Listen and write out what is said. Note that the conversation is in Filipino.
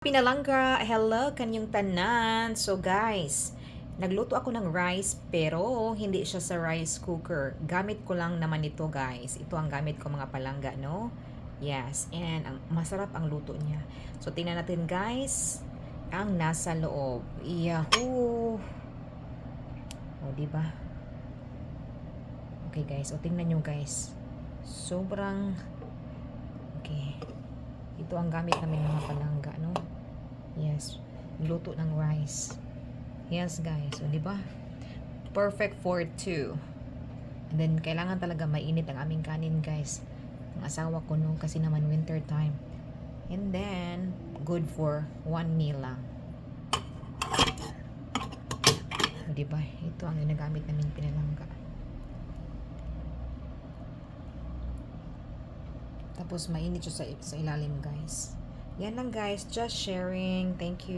Pinalangga, hello kanyang tanan. So guys, nagluto ako ng rice pero hindi siya sa rice cooker. Gamit ko lang naman ito guys. Ito ang gamit ko mga palangga, no? Yes, and masarap ang luto niya. So tingnan natin guys, ang nasa loob. Yahoo! O, di ba? Okay guys, o tingnan nyo guys. Sobrang okay. Ito ang gamit namin mga palangga, no? Yes, luto ng rice. Yes guys, so di ba? Perfect for two. And then kailangan talaga mainit ang aming kanin guys. Ang asawa ko no kasi naman winter time. And then good for one meal lang. Di ba? Ito ang ginagamit namin pinalangga. Tapos mainit siya sa ilalim guys. Yan lang guys, just sharing. Thank you.